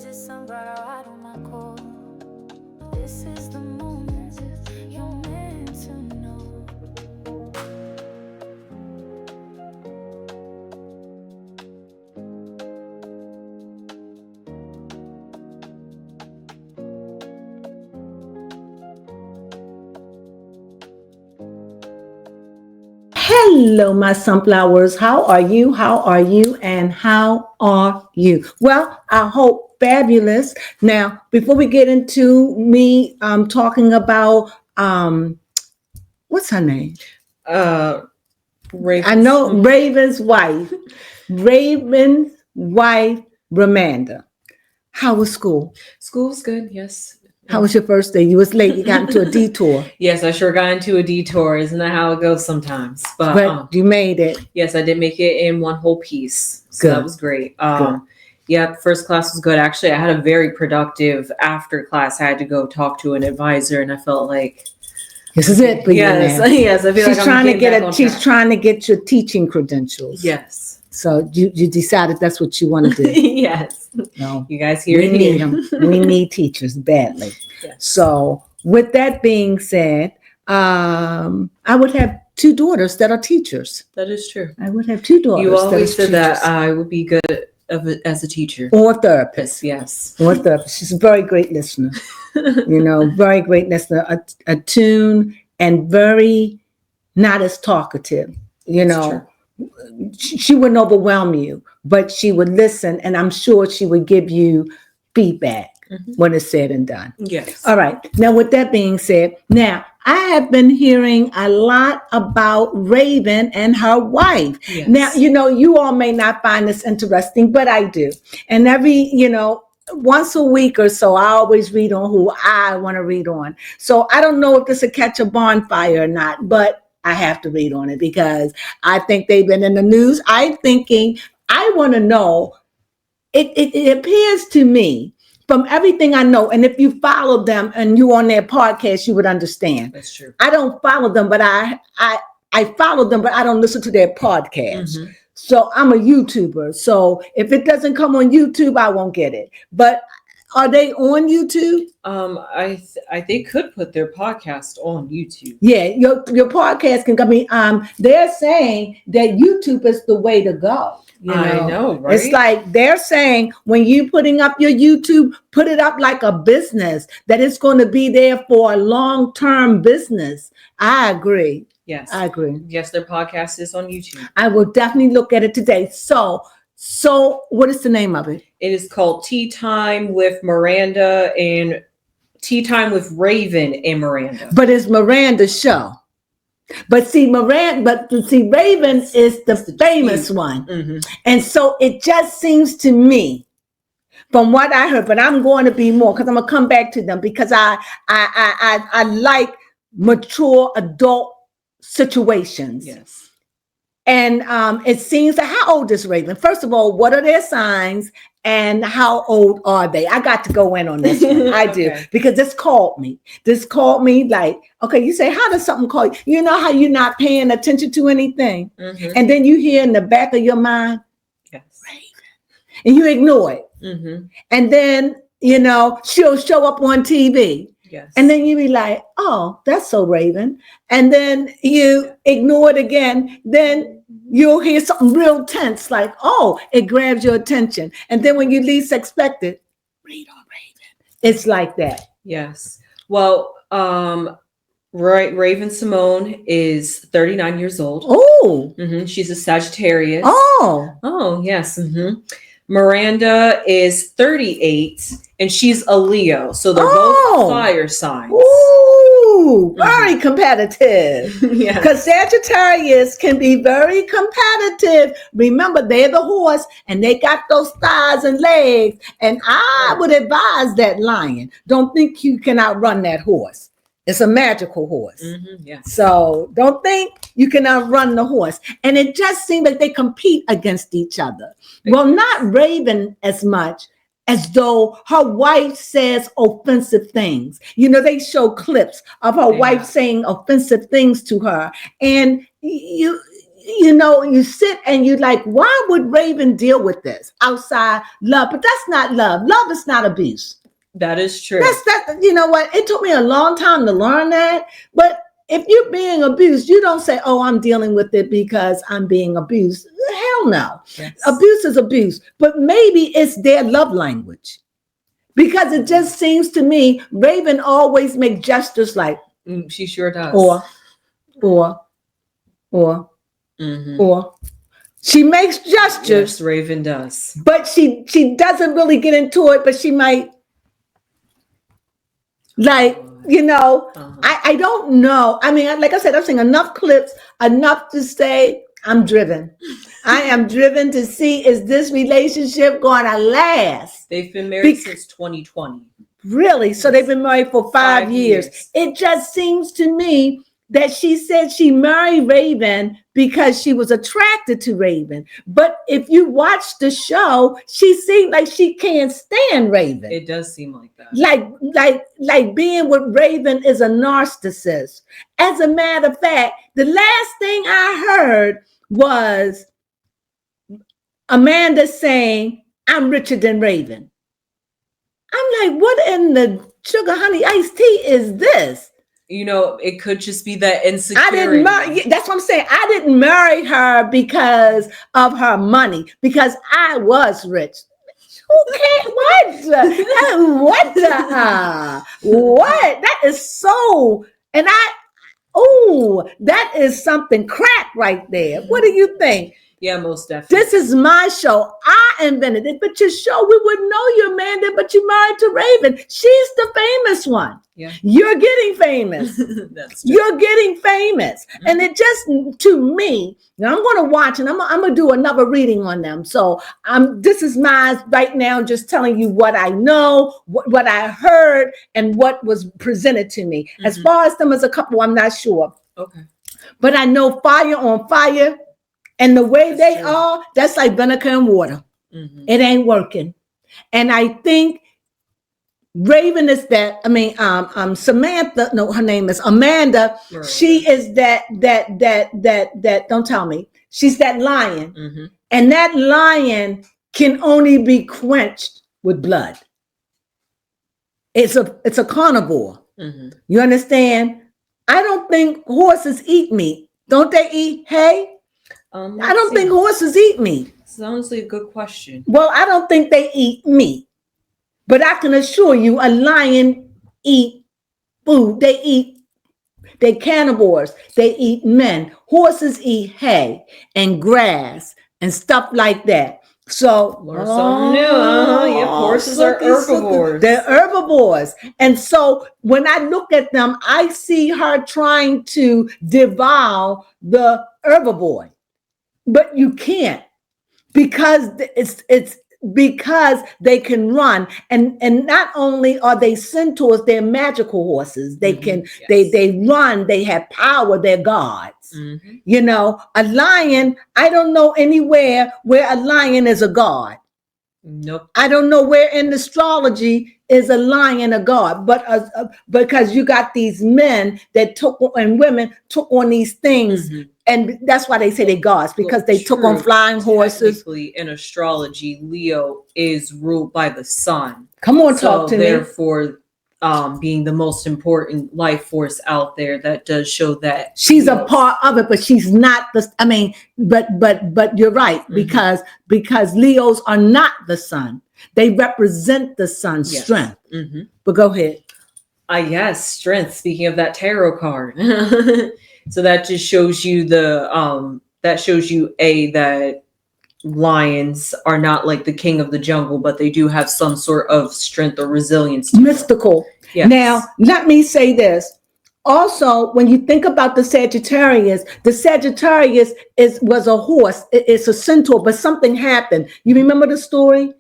visit some brother out on my call. This is the moment you're meant to know. Hello, my sunflowers. How are you? How are you? And how are you? Well, I hope fabulous. Now, before we get into me talking about what's her name? Raven's. I know Raven's wife. Raven's wife, Miranda. How was school? School's good, yes. How was your first day? You was late. You got into a detour. Yes, I sure got into a detour. Isn't that how it goes sometimes? But you made it. Yes, I did make it in one whole piece. So Good. That was great. Good. Yeah, first class was good. Actually, I had a very productive after class. I had to go talk to an advisor, and I felt like This is it for you now. Yes. I feel She's like trying to I'm getting back on she's track. trying to get your teaching credentials. Yes. So you decided that's what you want to do. Yes. No, You guys hear we it need here. them. We need teachers badly. Yes. So with that being said, I would have two daughters that are teachers. That is true. I would have two daughters. You always that are said that teachers. I would be good as a teacher. Or therapist. Yes. Or therapist. She's a very great listener. Very great listener, attuned and very not as talkative. She wouldn't overwhelm you, but she would listen, and I'm sure she would give you feedback when it's said and done. Yes. All right. Now, with that being said, now I have been hearing a lot about Raven and her wife. Yes. Now, you all may not find this interesting, but I do. And every, once a week or so, I always read on who I want to read on. So I don't know if this will catch a bonfire or not, but I have to read on it because I think they've been in the news. I'm thinking, I want to know, it appears to me from everything I know, and if you follow them and you on their podcast, you would understand. That's true. I don't follow them, but I follow them, but I don't listen to their podcast. Mm-hmm. So I'm a YouTuber. So if it doesn't come on YouTube, I won't get it. But are they on YouTube? I they could put their podcast on YouTube. Yeah, your podcast can come in. They're saying that YouTube is the way to go. I know, right? It's like they're saying when you putting up your YouTube, put it up like a business, that it's going to be there for a long-term business. I agree. Yes. I agree. Yes, their podcast is on YouTube. I will definitely look at it today. So what is the name of it? It is called Tea Time with Miranda and Tea Time with Raven and Miranda. But it's Miranda's show. But see, Raven is the famous one. Mm-hmm. And so it just seems to me, from what I heard, but I'm going to be more, because I'm going to come back to them, because I like mature adult situations. Yes. And it seems that, how old is Raven? First of all, what are their signs and how old are they? I got to go in on this one. I do. Okay. Because this called me like, okay, you say, how does something call you? You know how you're not paying attention to anything? Mm-hmm. And then you hear in the back of your mind, yes, Raven. And you ignore it. Mm-hmm. And then, she'll show up on TV. Yes. And then you be like, oh, that's so Raven. And then you ignore it again. Then you'll hear something real tense, like, oh, it grabs your attention. And then when you least expect it, read on Raven. It's like that. Yes. Well, Raven Simone is 39 years old. Oh. Mm-hmm. She's a Sagittarius. Oh, yes. Mm-hmm. Miranda is 38 and she's a Leo. So they're both fire signs. Ooh, very competitive. Yeah. Because Sagittarius can be very competitive. Remember, they're the horse and they got those thighs and legs. And I would advise that lion, don't think you can outrun that horse. It's a magical horse. Mm-hmm, yeah. So don't think you can outrun the horse. And it just seems like they compete against each other. Well, not Raven as much as though her wife says offensive things. They show clips of her wife saying offensive things to her. And you sit and you like, why would Raven deal with this outside love? But that's not love. Love is not abuse. That is true. That. You know what? It took me a long time to learn that. But if you're being abused, you don't say, oh, I'm dealing with it because I'm being abused. Hell no. Yes. Abuse is abuse. But maybe it's their love language. Because it just seems to me, Raven always makes gestures like, she sure does. Or. Mm-hmm. Or. She makes gestures. Yes, Raven does. But she doesn't really get into it, but she might, like, I don't know. I mean, like I said, I've seen enough clips, enough to say I'm driven. I am driven to see, is this relationship going to last? They've been married since 2020. Really? So they've been married for 5 years. It just seems to me that she said she married Raven because she was attracted to Raven. But if you watch the show, she seemed like she can't stand Raven. It does seem like that. Like being with Raven is a narcissist. As a matter of fact, the last thing I heard was Amanda saying, I'm richer than Raven. I'm like, what in the sugar honey iced tea is this? It could just be that insecurity. That's what I'm saying. I didn't marry her because of her money, because I was rich. Who can't? What? What? That is so. And that is something crack right there. What do you think? Yeah, most definitely. This is my show. I invented it. But your show, we wouldn't know you, Amanda, but you married to Raven. She's the famous one. Yeah. You're getting famous. That's true. You're getting famous. Mm-hmm. And it just, to me, now I'm going to watch and I'm going to do another reading on them. So this is mine right now, just telling you what I know, what I heard, and what was presented to me. Mm-hmm. As far as them as a couple, I'm not sure. Okay. But I know Fire on Fire. And the way they are, that's like vinegar and water. Mm-hmm. It ain't working. And I think Raven is that. I mean, Samantha. No, her name is Amanda. Miranda. She is that. Don't tell me. She's that lion, mm-hmm. And that lion can only be quenched with blood. It's a carnivore. Mm-hmm. You understand? I don't think horses eat meat. Don't they eat hay? I don't think horses eat meat. Sounds like a good question. Well, I don't think they eat meat. But I can assure you, a lion eat food. They carnivores. They eat men. Horses eat hay and grass and stuff like that. So, something new. Yeah, horses are herbivores. They're herbivores. And so when I look at them, I see her trying to devour the herbivore. But you can't, because it's because they can run, and not only are they centaurs, they're magical horses. They can they run, they have power, they're gods. Mm-hmm. A lion, I don't know anywhere where a lion is a god. Nope. I don't know where in astrology is a lion a god, but because you got these men that and women took on these things. Mm-hmm. And that's why they say they're gods, because they took on flying horses. Technically, in astrology, Leo is ruled by the sun. Come on, talk to me. Therefore, being the most important life force out there, that does show that she's a part of it, but she's not but you're right, mm-hmm. because Leos are not the sun. They represent the sun's strength. Mm-hmm. But go ahead. Yes, strength. Speaking of that tarot card. So that just shows you that lions are not like the king of the jungle, but they do have some sort of strength or resilience. Mystical. Yes. Now, let me say this. Also, when you think about the Sagittarius was a horse. It's a centaur, but something happened. You remember the story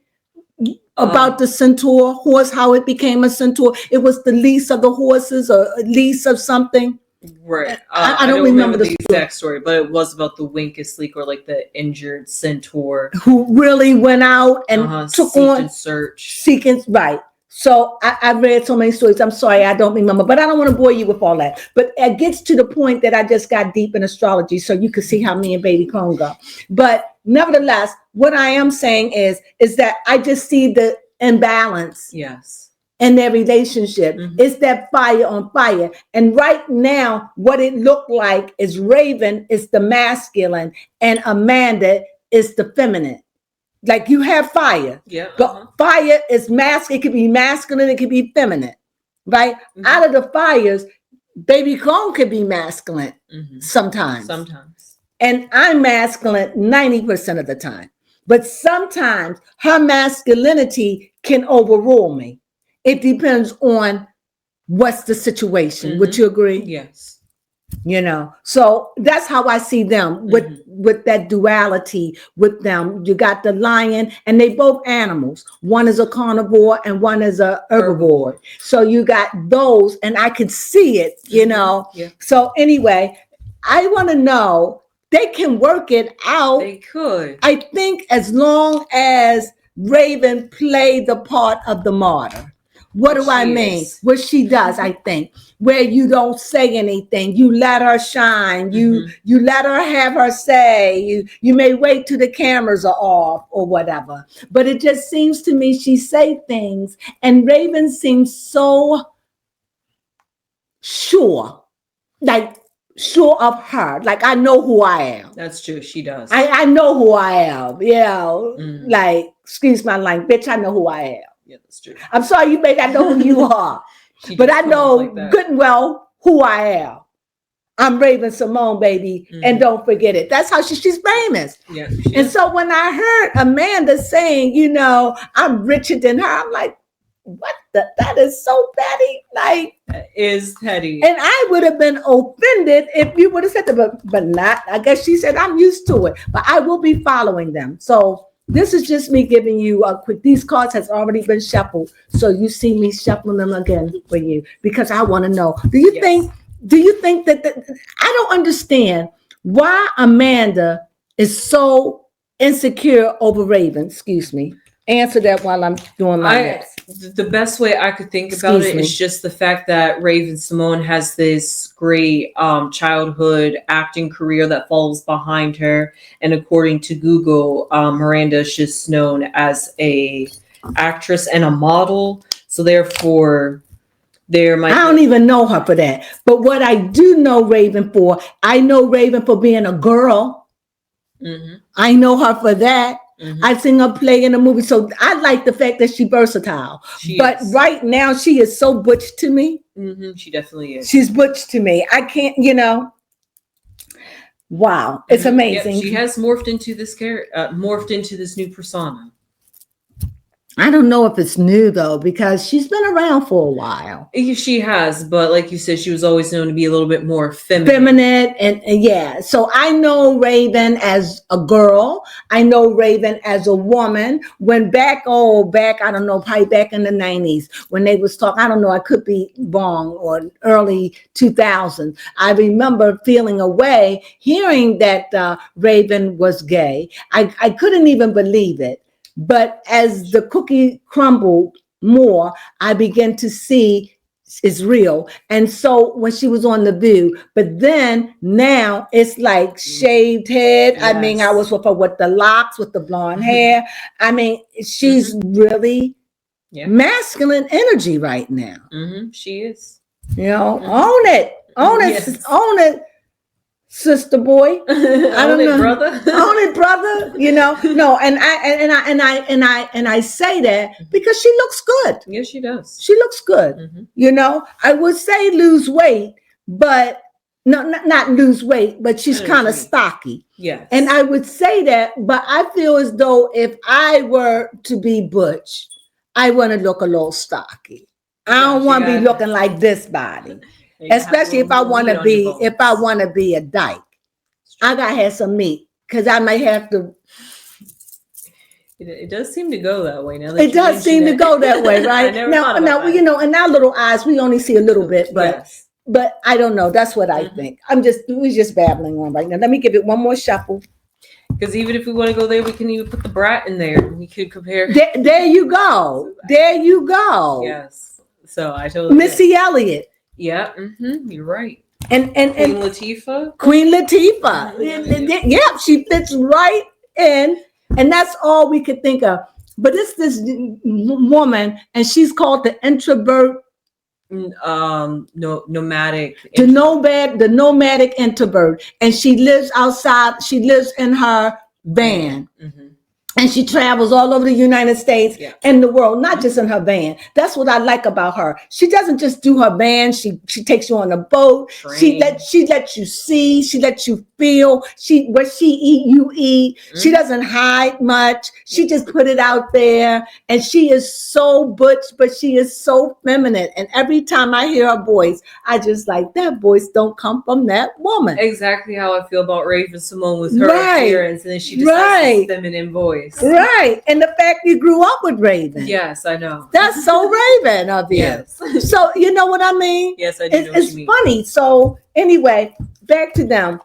about the centaur horse, how it became a centaur? It was the lease of the horses, or a lease of something. Right. I don't remember the exact story, but it was about the Winkesleek, or like the injured centaur who really went out and took on search. Seeking, right. So I read so many stories. I'm sorry, I don't remember, but I don't want to bore you with all that. But it gets to the point that I just got deep in astrology, so you can see how me and Baby Crone go. But nevertheless, what I am saying is that I just see the imbalance Yes. in their relationship. It's that fire on fire. And right now, what it looked like is Raven is the masculine and Amanda is the feminine. Like you have fire. Yeah. But fire is masculine. It could be masculine. It could be feminine. Right? Out of the fires, Baby Clone could be masculine sometimes. Sometimes. And I'm masculine 90% of the time. But sometimes her masculinity can overrule me. It depends on what's the situation. Would you agree? Yes. You know, so that's how I see them with that duality with them. You got the lion, and they both animals. One is a carnivore and one is a herbivore. So you got those, and I could see it, you know. Yeah. So anyway, I want to know, they can work it out. They could. I think as long as Raven played the part of the martyr. What do I mean? What she does, I think, where you don't say anything, you let her shine, you let her have her say, you may wait till the cameras are off or whatever. But it just seems to me she say things, and Raven seems so sure, like sure of her. Like, I know who I am. That's true. She does. I know who I am. Yeah. Like, excuse my line, bitch, I know who I am. Yeah, that's true. I'm sorry, you may not know who you are, but I know like good and well who I am. I'm Raven Simone, baby, and don't forget it. That's how she's famous. Yeah. And so when I heard Amanda saying, you know, I'm richer than her, I'm like, what that is so petty. Like, that is petty. And I would have been offended if you would have said that, but not. I guess she said, I'm used to it, but I will be following them. So this is just me giving you a quick, these cards has already been shuffled. So you see me shuffling them again for you, because I want to know, do you think that I don't understand why Amanda is so insecure over Raven? Excuse me. Answer that while I'm doing my next. The best way I could think about it is just the fact that Raven Simone has this great childhood acting career that falls behind her, and according to Google, Miranda is just known as a actress and a model. So therefore, I don't even know her for that. But what I do know Raven for, I know Raven for being a girl. I know her for that. I've seen her play in a movie. So I like the fact that she's versatile. Right now, she is so butch to me. She definitely is. She's butch to me. I can't, you know. Wow. It's amazing. Yeah, she has morphed into this new persona. I don't know if it's new, though, because she's been around for a while. She has, but like you said, she was always known to be a little bit more feminine. And yeah. So I know Raven as a girl. I know Raven as a woman. When I don't know, probably back in the 90s, when they was talking, I don't know, I could be wrong, or early 2000s. I remember feeling a way, hearing that Raven was gay. I couldn't even believe it. But as the cookie crumbled more, I began to see it's real. And so when she was on The View, but then now it's like shaved head. Yes. I mean, I was with her with the locks, with the blonde hair. I mean, she's really masculine energy right now. She is. You know, own it. Own it. Yes. Own it. Sister boy, I don't know, brother. Own it, brother. You know, no, and I say that because she looks good. Yes, she does. She looks good. You know, I would say lose weight, but not lose weight, but she's kind of stocky. Yes, and I would say that, but I feel as though if I were to be butch, I want to look a little stocky. I don't want to be looking like this body. Especially if I want to be a dyke, I gotta have some meat, because I might have to. It does seem to go that way now. It does seem to go that way, right? Now, you know, in our little eyes, we only see a little bit, but I don't know. That's what I think. We're just babbling on right now. Let me give it one more shuffle. Because even if we want to go there, we can even put the brat in there. We could compare. There you go. There you go. Yes. So I totally Missy Elliott. Yeah. You're right. And Queen Latifah. Queen Latifah. Yeah, she fits right in, and that's all we could think of. But it's this woman, and she's called the introvert. Nomadic. The nomadic introvert, and she lives outside. She lives in her van. And she travels all over the United States and the world, not just in her van. That's what I like about her. She doesn't just do her van. She takes you on a boat. She lets you see. She lets you feel. What she eat, you eat. She doesn't hide much. She just put it out there. And she is so butch, but she is so feminine. And every time I hear her voice, I just like, that voice don't come from that woman. Exactly how I feel about Raven-Symoné with her appearance. And then she just has this feminine voice. Right. And the fact you grew up with Raven. Yes, I know. That's so Raven of you. Yes. So you know what I mean? Yes, I do know what you mean. It's funny. So anyway, back to them.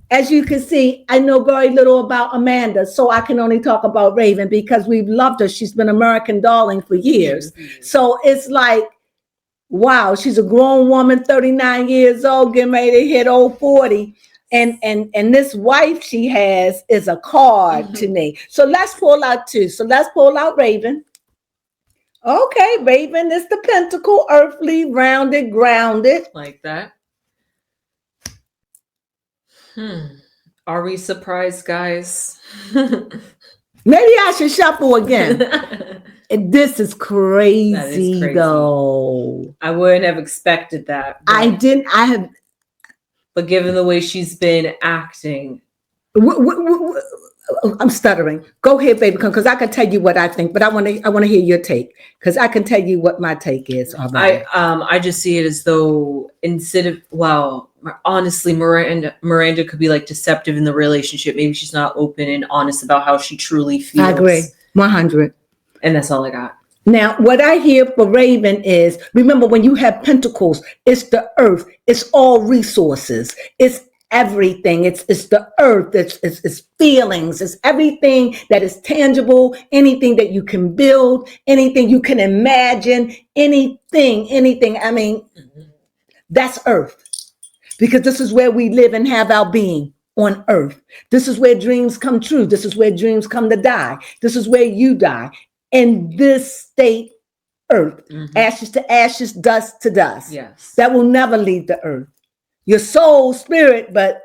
As you can see, I know very little about Amanda, so I can only talk about Raven because we've loved her. She's been American darling for years. So it's like, wow, she's a grown woman, 39 years old, getting ready to hit old 40. And this wife she has is a card to me. So let's pull out two. So let's pull out Raven. Okay, Raven is the pentacle, earthly, rounded, grounded. Like that. Are we surprised, guys? Maybe I should shuffle again. This is crazy, though. I wouldn't have expected that. But given the way she's been acting. I'm stuttering. Go ahead, baby, because I can tell you what I think, but I want to hear your take because I can tell you what my take is. I just see it as though honestly, Miranda could be like deceptive in the relationship. Maybe she's not open and honest about how she truly feels. I agree, 100. And that's all I got. Now, what I hear for Raven is, remember when you have pentacles, it's the earth, it's all resources, it's everything, it's the earth, it's feelings, it's everything that is tangible, anything that you can build, anything you can imagine, anything. I mean, that's earth. Because this is where we live and have our being on earth. This is where dreams come true. This is where dreams come to die. This is where you die. In this state, earth, ashes to ashes, dust to dust. Yes. That will never leave the earth. Your soul, spirit, but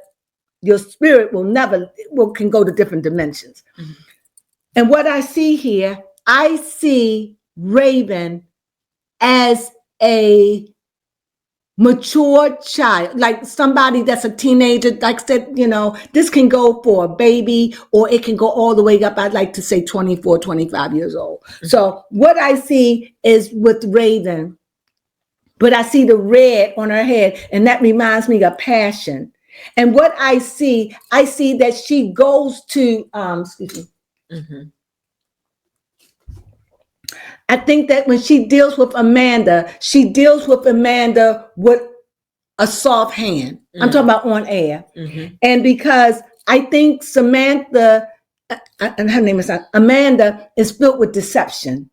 your spirit can go to different dimensions. And what I see here, I see Raven as a mature child, like somebody that's a teenager, like I said, this can go for a baby or it can go all the way up. I'd like to say 24, 25 years old. So what I see is with Raven, but I see the red on her head and that reminds me of passion. And what I see that she goes to, I think that when she deals with Amanda with a soft hand. I'm talking about on air. And because I think Samantha, and her name is Amanda, is filled with deception.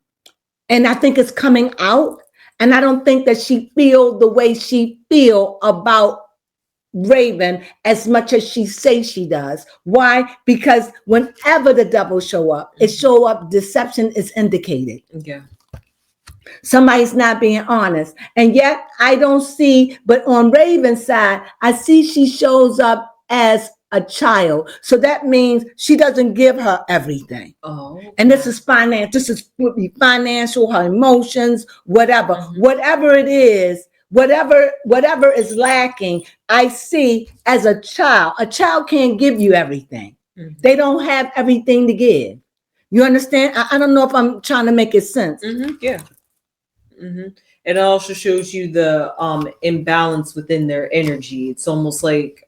And I think it's coming out. And I don't think that she feel the way she feel about Raven as much as she says she does. Why? Because whenever the devil show up, deception is indicated. Yeah. Somebody's not being honest. And yet I don't see, but on Raven's side, I see she shows up as a child. So that means she doesn't give her everything. And this is finance. This would be financial, her emotions, whatever. Whatever it is, whatever is lacking, I see as a child. A child can't give you everything. They don't have everything to give. You understand? I don't know if I'm trying to make it sense. Yeah. It also shows you the imbalance within their energy. It's almost like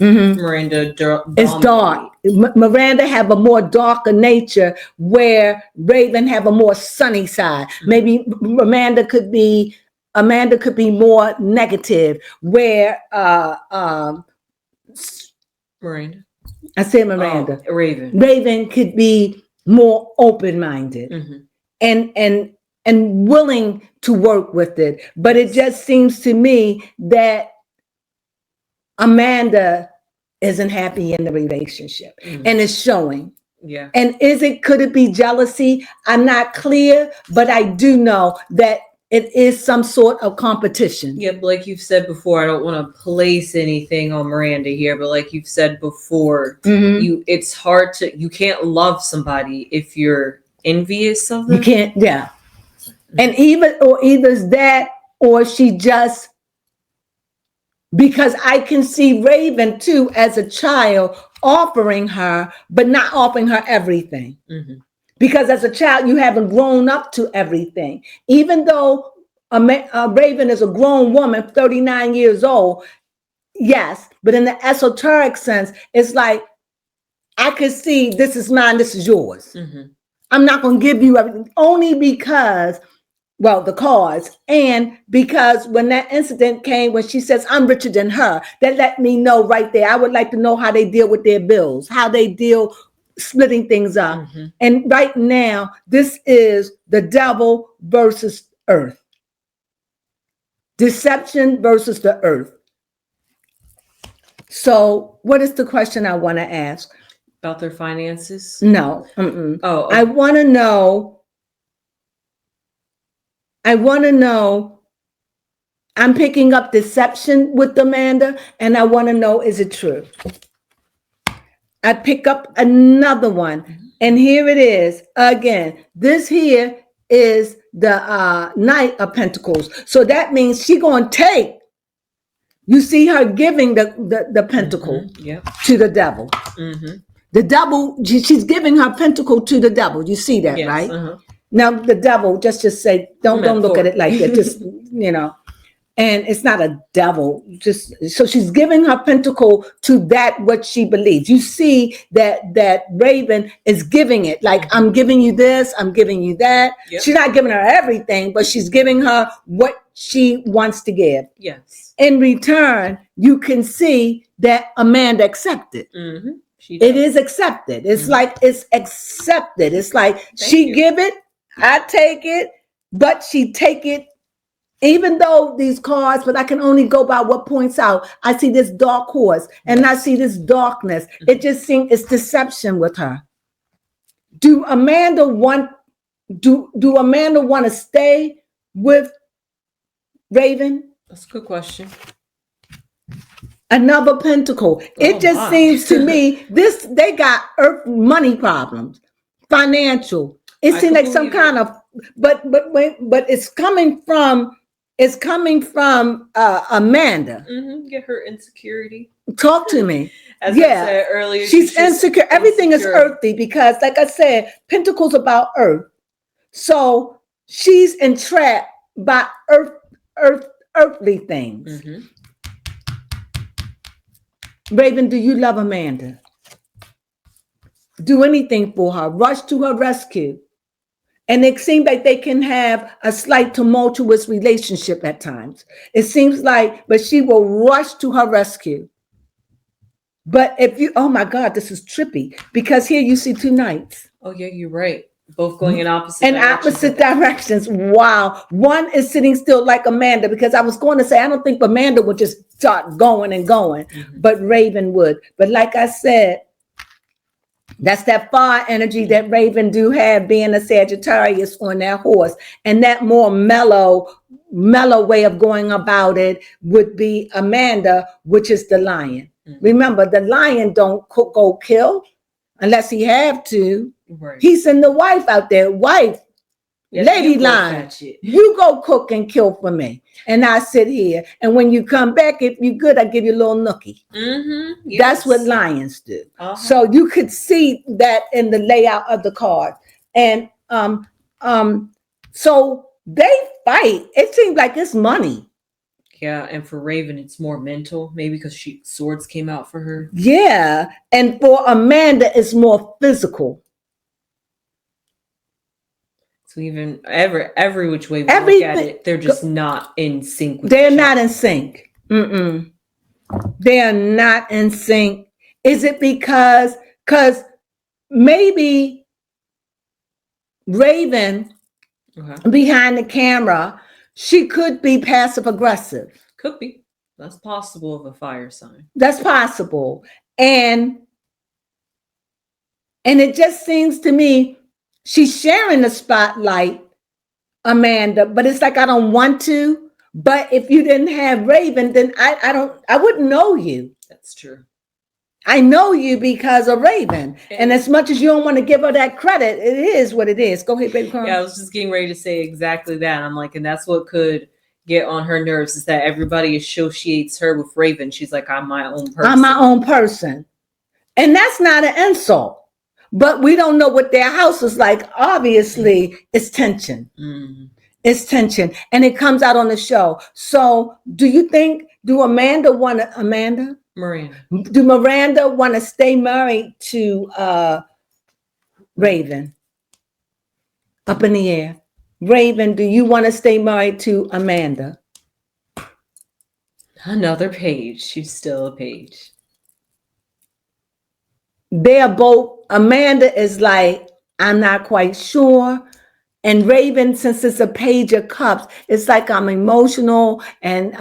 Miranda. It's dark. Miranda have a more darker nature, where Raven have a more sunny side. Maybe Amanda could be more negative, where Miranda. I said Miranda. Raven. Raven could be more open-minded and willing to work with it. But it just seems to me that Amanda isn't happy in the relationship, and it's showing. Yeah. And could it be jealousy? I'm not clear, but I do know that it is some sort of competition. Yeah, but like you've said before, I don't want to place anything on Miranda here, but like you've said before, it's hard you can't love somebody if you're envious of them. You can't, yeah. And either it's that, or she just, because I can see Raven too as a child offering her, but not offering her everything. Because as a child, you haven't grown up to everything. Even though Raven is a grown woman, 39 years old, yes, but in the esoteric sense, it's like, I could see this is mine, this is yours. I'm not going to give you everything, only because, well, the cause, and because when that incident came, when she says, I'm richer than her, that let me know right there. I would like to know how they deal with their bills, how they deal splitting things up. And right now, this is the devil versus earth. Deception versus the earth. So what is the question I want to ask? About their finances? No. Oh, okay. I want to know, I'm picking up deception with Amanda, and I want to know, is it true? I pick up another one, and here it is again. This here is the Knight of Pentacles. So that means she's going to take, you see her giving the pentacle to the devil. The devil, she's giving her pentacle to the devil. You see that, right? Now the devil, just say, don't look at it like that. Just, and it's not a devil. Just so she's giving her pentacle to that what she believes. You see that Raven is giving it, like, I'm giving you this, I'm giving you that. She's not giving her everything, but she's giving her what she wants to give. Yes. In return, you can see that Amanda accepted. It is accepted. It's like it's accepted. It's like she give it, I take it, but she take it. Even though these cards, but I can only go by what points out. I see this dark horse, and I see this darkness. It just seems it's deception with her. Do Amanda want to stay with Raven? That's a good question. Another pentacle. It just seems to me they got earth money problems, financial. It seems like some kind of, but it's coming from Amanda. Get her insecurity. Talk to me. As I said earlier, she's insecure. Everything is earthy because, like I said, Pentacles about earth. So she's entrapped by earthly things. Raven, do you love Amanda? Do anything for her. Rush to her rescue. And it seems like they can have a slight tumultuous relationship at times. It seems like, but she will rush to her rescue. But if you, oh my God, this is trippy. Because here you see two knights. Oh yeah, you're right. Both going in opposite directions. Wow. One is sitting still like Amanda, because I was going to say, I don't think Amanda would just start going and going, but Raven would. But like I said, that's that fire energy that Raven do have, being a Sagittarius on that horse. And that more mellow way of going about it would be Amanda, which is the lion. Remember, the lion don't go kill unless he have to. Right. He send the wife out there. Wife, yes, lady lion, you go cook and kill for me. And I sit here. And when you come back, if you good, I give you a little nookie. Yes. That's what lions do. So you could see that in the layout of the card. And so they fight. It seems like it's money. Yeah, and for Raven, it's more mental, maybe because swords came out for her. Yeah, and for Amanda, it's more physical. So even every which way we look at it, they're just not in sync with They're not in sync. They are not in sync. Is it because maybe Raven behind the camera, she could be passive aggressive. Could be. That's possible of a fire sign. That's possible. And it just seems to me she's sharing the spotlight, Amanda, but it's like I don't want to. But if you didn't have Raven, then I wouldn't know you. That's true. I know you because of Raven. And as much as you don't want to give her that credit, it is what it is. Go ahead, baby. Yeah, I was just getting ready to say exactly that. I'm like, and that's what could get on her nerves, is that everybody associates her with Raven. She's like, I'm my own person. I'm my own person. And that's not an insult. But we don't know what their house is like. Obviously, it's tension. Mm-hmm. It's tension. And it comes out on the show. So do Miranda want to stay married to Raven? Up in the air. Raven, do you want to stay married to Amanda? Another Paige. She's still a Paige. They're both, Amanda is like, I'm not quite sure. And Raven, since it's a Page of Cups, it's like I'm emotional. And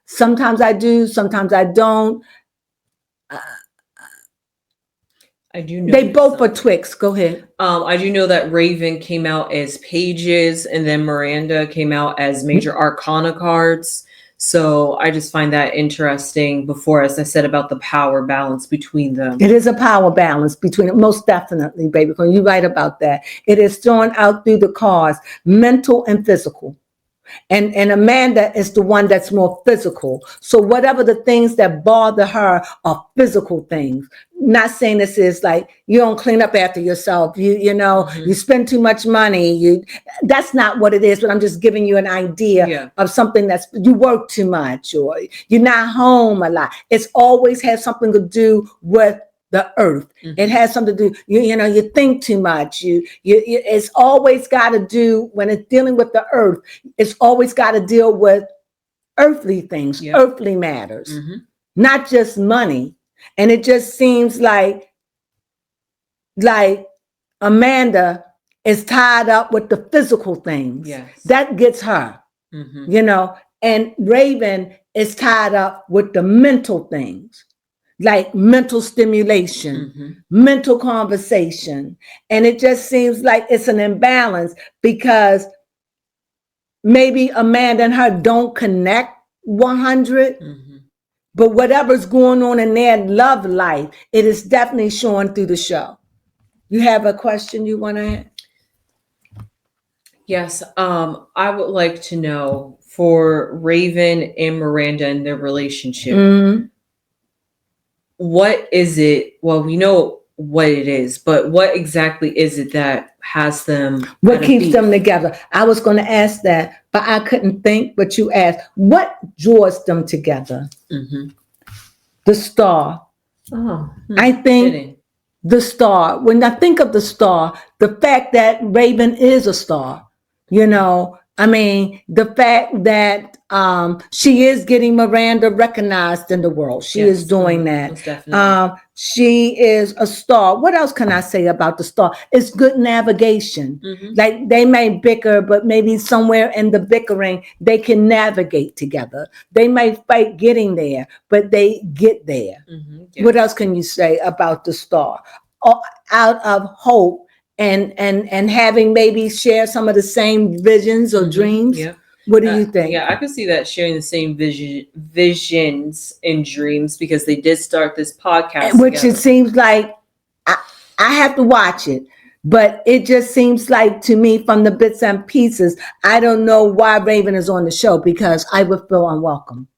sometimes I do, sometimes I don't. I do know they both are Twix. Go ahead. I do know that Raven came out as Pages, and then Miranda came out as Major Arcana cards. So I just find that interesting before, as I said, about the power balance between them. It is a power balance between it, most definitely, baby. Because you're right about that. It is thrown out through the cards, mental and physical. And Amanda is the one that's more physical. So whatever the things that bother her are physical things. Not saying this is like you don't clean up after yourself. You know, you spend too much money. That's not what it is. But I'm just giving you an idea of something that's you work too much or you're not home a lot. It's always has something to do with the earth. It has something to do, you think too much. It's always got to do, when it's dealing with the earth, it's always got to deal with earthly things, earthly matters, not just money. And it just seems like Amanda is tied up with the physical things. That gets her, and Raven is tied up with the mental things. Like mental stimulation, mental conversation. And it just seems like it's an imbalance because maybe Amanda and her don't connect 100, but whatever's going on in their love life, it is definitely showing through the show. You have a question you want to add? Yes. I would like to know, for Raven and Miranda and their relationship, what is it? Well, we know what it is, but what exactly is it that has them? What keeps them together? I was going to ask that, but I couldn't think. But you asked, what draws them together? The star. I think the star. When I think of the star, the fact that Raven is a star, I mean, the fact that she is getting Miranda recognized in the world. She is doing that. She is a star. What else can I say about the star? It's good navigation. Like they may bicker, but maybe somewhere in the bickering, they can navigate together. They may fight getting there, but they get there. What else can you say about the star? Out of hope. And having maybe share some of the same visions or dreams. What do you think? I could see that, sharing the same visions and dreams, because they did start this podcast which together. It seems like I have to watch it, but it just seems like to me from the bits and pieces, I don't know why Raven is on the show, because I would feel unwelcome.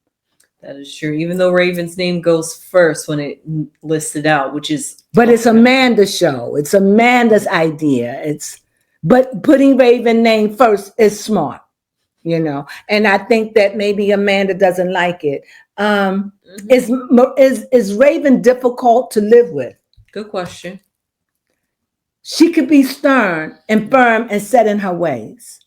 That is true. Even though Raven's name goes first when it listed out, which is. But it's Amanda's show. It's Amanda's idea. But putting Raven's name first is smart, And I think that maybe Amanda doesn't like it. Is Raven difficult to live with? Good question. She could be stern and firm and set in her ways.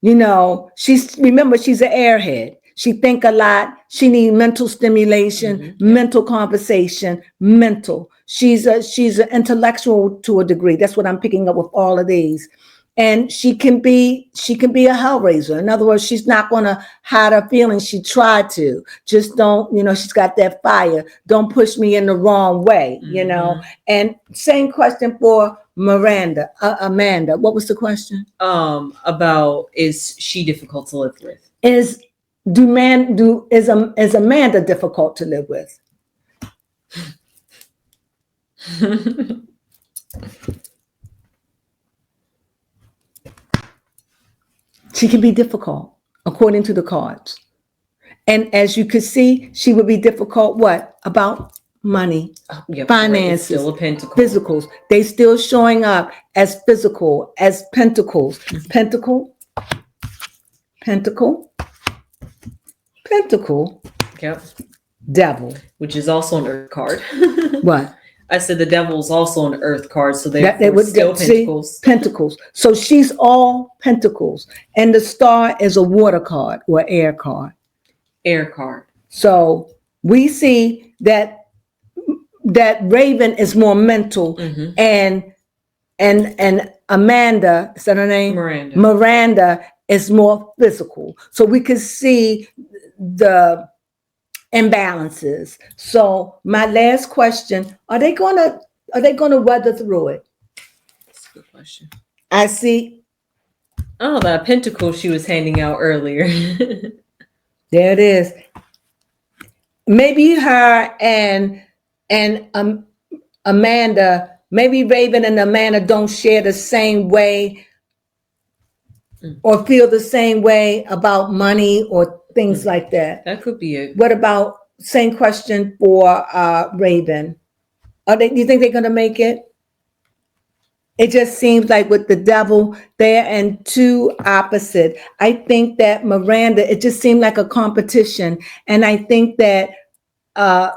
She's an airhead. She think a lot. She need mental stimulation, mental conversation, mental. She's an intellectual to a degree. That's what I'm picking up with all of these. And she can be a hellraiser. In other words, she's not going to hide her feelings. She tried to. Just don't, she's got that fire. Don't push me in the wrong way, And same question for Miranda, Amanda. What was the question? About, is she difficult to live with? Is Amanda difficult to live with? She can be difficult according to the cards. And as you could see, she would be difficult what? About money, finances, still a pentacle. Physicals. They still showing up as physical, as pentacles. Pentacle. Yep. Devil. Which is also an earth card. What? I said the devil is also an earth card, so they would still pentacles. Pentacles. So she's all pentacles. And the star is a water card or air card. Air card. So we see that Raven is more mental, and Amanda, is that her name? Miranda is more physical. So we can see the imbalances. So my last question: Are they gonna weather through it? That's a good question. I see. Oh, that pentacle she was handing out earlier. There it is. Maybe her and Amanda, maybe Raven and Amanda don't share the same way or feel the same way about money or things like that. That could be it. What about, same question for Raven? Do you think they're going to make it? It just seems like with the devil there and two opposite. I think that Miranda, it just seemed like a competition. And I think that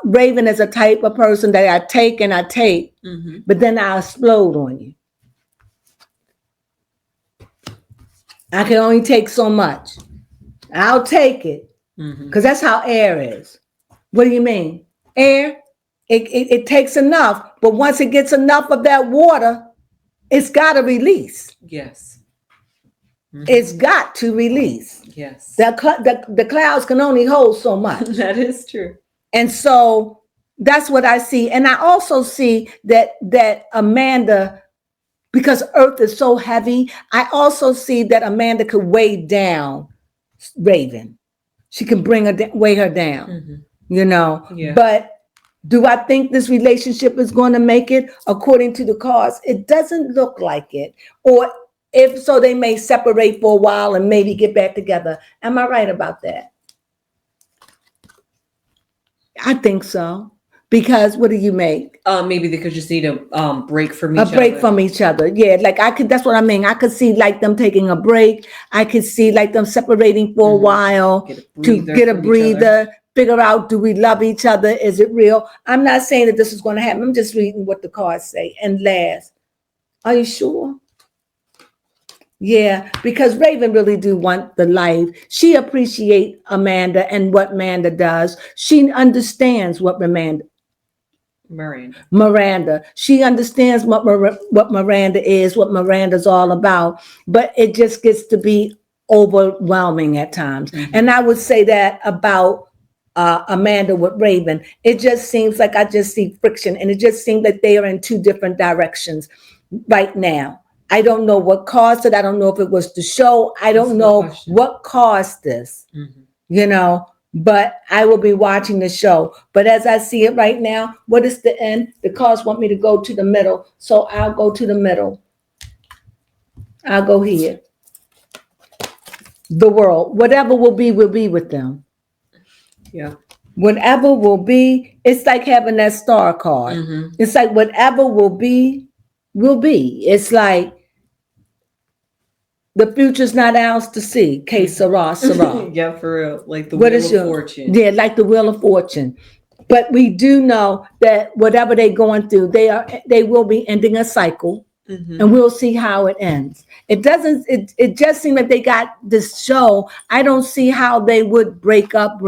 Raven is a type of person that I take, but then I explode on you. I can only take so much. I'll take it because that's how air is. What do you mean? Air, it takes enough, but once it gets enough of that water, it's got to release. Yes. It's got to release. Yes. The clouds can only hold so much. That is true. And so that's what I see. And I also see that Amanda, because Earth is so heavy, I also see that Amanda could weigh down Raven. She can weigh her down, Yeah. But do I think this relationship is going to make it? According to the cards, it doesn't look like it. Or if so, they may separate for a while and maybe get back together. Am I right about that? I think so. Because what do you make? Maybe they could just need a break from each other. A break from each other. Yeah, like that's what I mean. I could see like them taking a break. I could see like them separating for a while to get a breather, figure out, do we love each other? Is it real? I'm not saying that this is going to happen. I'm just reading what the cards say. And last, are you sure? Yeah, because Raven really do want the life. She appreciates Amanda and what Amanda does. She understands what Miranda. She understands what Miranda is, what Miranda's all about. But it just gets to be overwhelming at times. And I would say that about Amanda with Raven. It just seems like I just see friction. And it just seems like they are in two different directions right now. I don't know what caused it. I don't know if it was the show. I don't know what caused this, but I will be watching the show. But as I see it right now, what is the end? The cards want me to go to the middle. So I'll go to the middle. I'll go here. The world, whatever will be with them. Yeah. Whatever will be, it's like having that star card. It's like whatever will be. It's like the future's not ours to see. Que sera, sera. Yeah, for real. Like the wheel of fortune. Yeah, like the wheel of fortune. But we do know that whatever they're going through, they will be ending a cycle. and we'll see how it ends. It doesn't, it just seems like they got this show. I don't see how they would break up.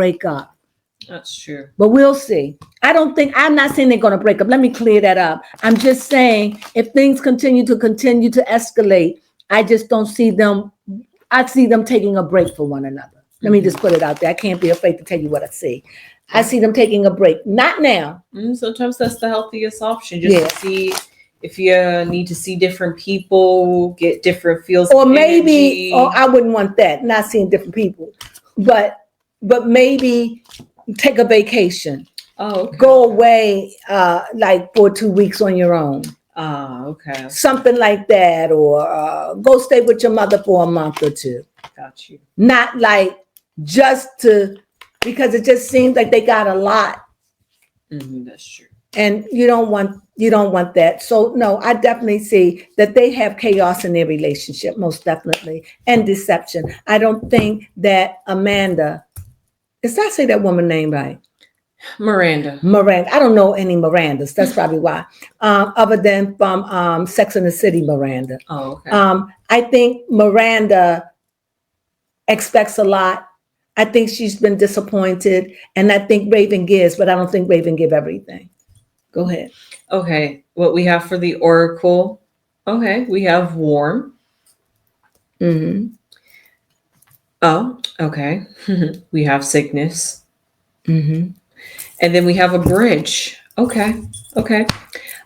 That's true. But we'll see. I'm not saying they're going to break up. Let me clear that up. I'm just saying if things continue to escalate, I just don't see them. I see them taking a break for one another. Let me just put it out there. I can't be afraid to tell you what I see. I see them taking a break. Not now. Sometimes that's the healthiest option. Just to see if you need to see different people, get different feels. Or maybe, I wouldn't want that. Not seeing different people. But maybe take a vacation. Oh, okay. Go away like for 2 weeks on your own. Okay. Something like that, or go stay with your mother for a month or two. Got you. Not like because it just seems like they got a lot. That's true. And you don't want that. So no, I definitely see that they have chaos in their relationship, most definitely, and deception. I don't think that Amanda, did I say that woman name right? Miranda. I don't know any Mirandas. That's probably why. Other than from Sex and the City, Miranda. Oh, okay. I think Miranda expects a lot. I think she's been disappointed, and I think Raven gives, but I don't think Raven give everything. Go ahead. Okay, what we have for the oracle? Okay, we have warm. Oh, okay. We have sickness. And then we have a bridge. Okay.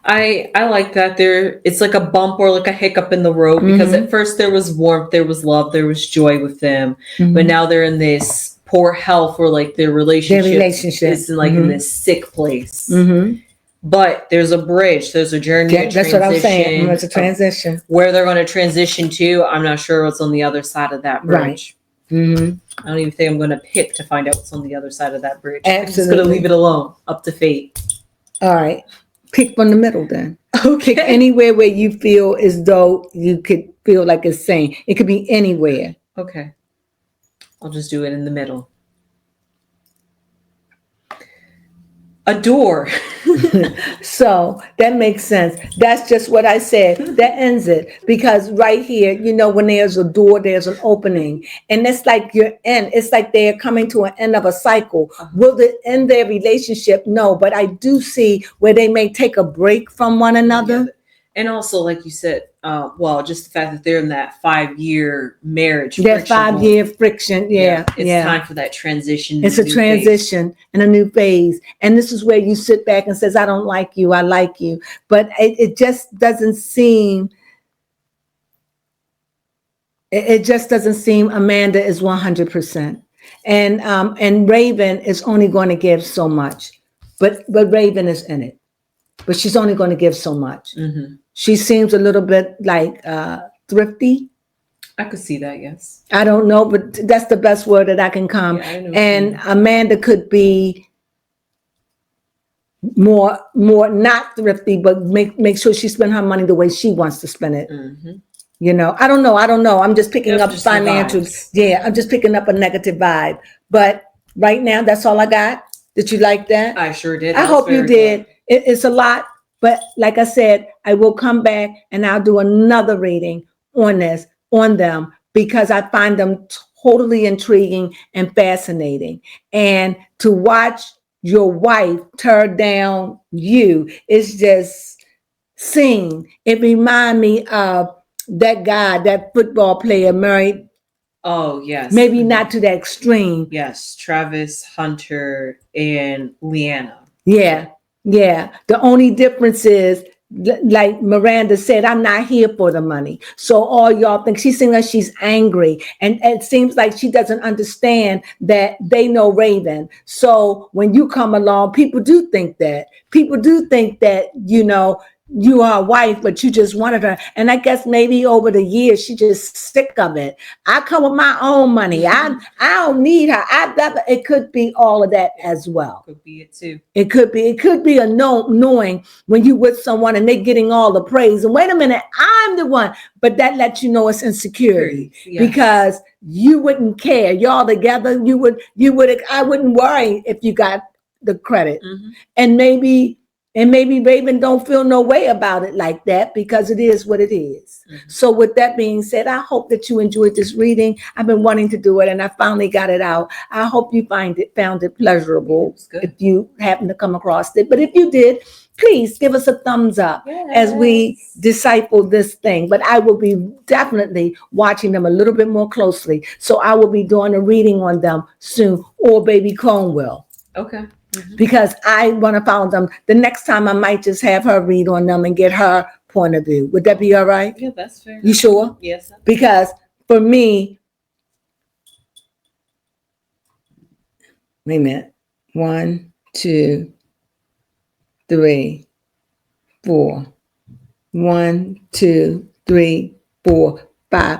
I like that. It's like a bump or like a hiccup in the road, because at first there was warmth, there was love, there was joy with them, but now they're in this poor health, or like their relationship is like in this sick place. But there's a bridge, there's a journey. Yeah, that's what I'm saying. It's a transition. Where they're going to transition to, I'm not sure what's on the other side of that bridge. Right. I don't even think I'm going to pick to find out what's on the other side of that bridge. Absolutely. I'm just going to leave it alone, up to fate. All right. Pick from the middle then. Okay. Pick anywhere where you feel as though you could feel like it's sane. It could be anywhere. Okay. I'll just do it in the middle. A door. So that makes sense. That's just what I said. That ends it. Because right here, when there's a door, there's an opening. And it's like it's like they're coming to an end of a cycle. Will it end their relationship? No, but I do see where they may take a break from one another. Yeah. And also, like you said, just the fact that they're in that 5-year marriage. That 5-year friction. Yeah. It's time for that transition. It's a transition and a new phase. And this is where you sit back and says, I don't like you. I like you. But it just doesn't seem, Amanda is 100%. And Raven is only going to give so much, but Raven is in it. But she's only going to give so much. She seems a little bit like thrifty. I could see that, yes. I don't know, but that's the best word that I can come. Yeah, and Amanda could be more not thrifty, but make sure she spends her money the way she wants to spend it. I don't know. I'm just picking up financials. Yeah, I'm just picking up a negative vibe. But right now, that's all I got. Did you like that? I sure did. I hope you did. It's a lot, but like I said, I will come back and I'll do another reading on them, because I find them totally intriguing and fascinating. And to watch your wife tear down you is just seen. It reminds me of that guy, that football player, Murray. Oh, yes. Maybe not to that extreme. Yes, Travis Hunter and Leanna. Yeah. The only difference is, like Miranda said, I'm not here for the money. So all y'all think she's saying that she's angry. And it seems like she doesn't understand that they know Raven. So when you come along, people do think that, you are a wife, but you just wanted her. And I guess maybe over the years, she just sick of it. I come with my own money. I don't need her. It could be all of that as well. Could be it too. It could be a knowing when you with someone and they getting all the praise. And wait a minute, I'm the one. But that lets you know it's insecurity. Yes. Because you wouldn't care. Y'all together, I wouldn't worry if you got the credit. And maybe And maybe Raven don't feel no way about it like that because it is what it is. So with that being said, I hope that you enjoyed this reading. I've been wanting to do it and I finally got it out. I hope you found it pleasurable if you happen to come across it. But if you did, please give us a thumbs up as we disciple this thing. But I will be definitely watching them a little bit more closely. So I will be doing a reading on them soon, or Baby Crone will. Okay. Because I want to follow them. The next time I might just have her read on them and get her point of view. Would that be all right? Yeah, that's fair. You sure? Yes. Because for me, wait a minute. 1, 2, 3, 4. 1, 2, 3, 4, 5.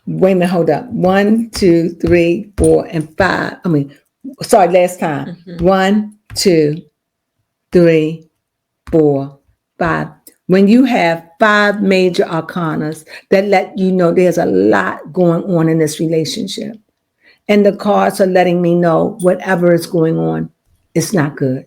Wait a minute, hold up. 1, 2, 3, 4, and 5. Sorry, last time. 1, 2, 3, 4, 5. When you have 5 major arcanas that let you know there's a lot going on in this relationship. And the cards are letting me know whatever is going on, it's not good.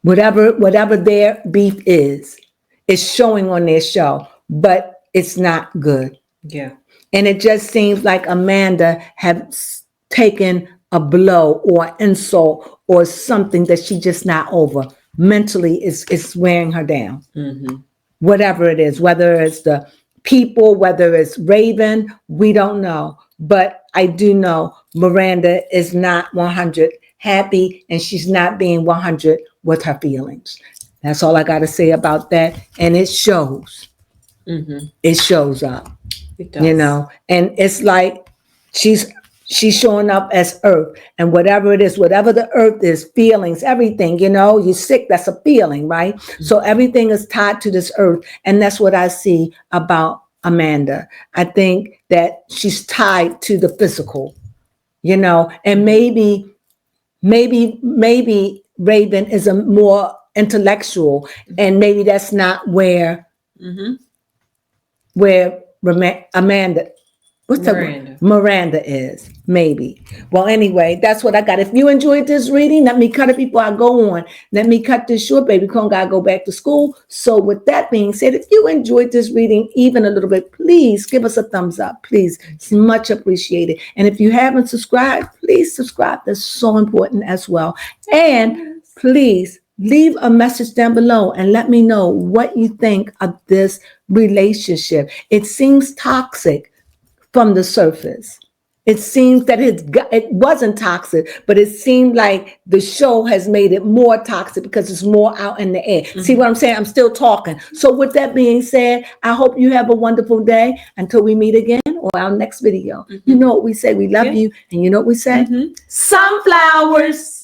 Whatever their beef is, it's showing on their show, but it's not good. Yeah. And it just seems like Amanda has taken a blow or insult or something that she just not over. Mentally, it's wearing her down. Whatever it is, whether it's the people, whether it's Raven, we don't know. But I do know Miranda is not 100 happy and she's not being 100 with her feelings. That's all I got to say about that. And it shows. It shows up. It does. You know, and it's like she's showing up as earth, and whatever it is, whatever the earth is, feelings, everything, you know, you're sick, that's a feeling, right? So everything is tied to this earth. And that's what I see about Amanda. I think that she's tied to the physical, you know, and maybe Raven is a more intellectual, and maybe that's not where Amanda, Miranda is, maybe. Well, anyway, that's what I got. If you enjoyed this reading, let me cut it before I go on. Let me cut this short. Baby Crone gotta go back to school. So with that being said, if you enjoyed this reading even a little bit, please give us a thumbs up. Please, it's much appreciated. And if you haven't subscribed, please subscribe. That's so important as well. And please leave a message down below and let me know what you think of this relationship. It seems toxic from the surface. It seems that it wasn't toxic, but it seemed like the show has made it more toxic because it's more out in the air. See what I'm saying? I'm still talking. So with that being said, I hope you have a wonderful day until we meet again or our next video. You know what we say? We love you. And you know what we say? Sunflowers.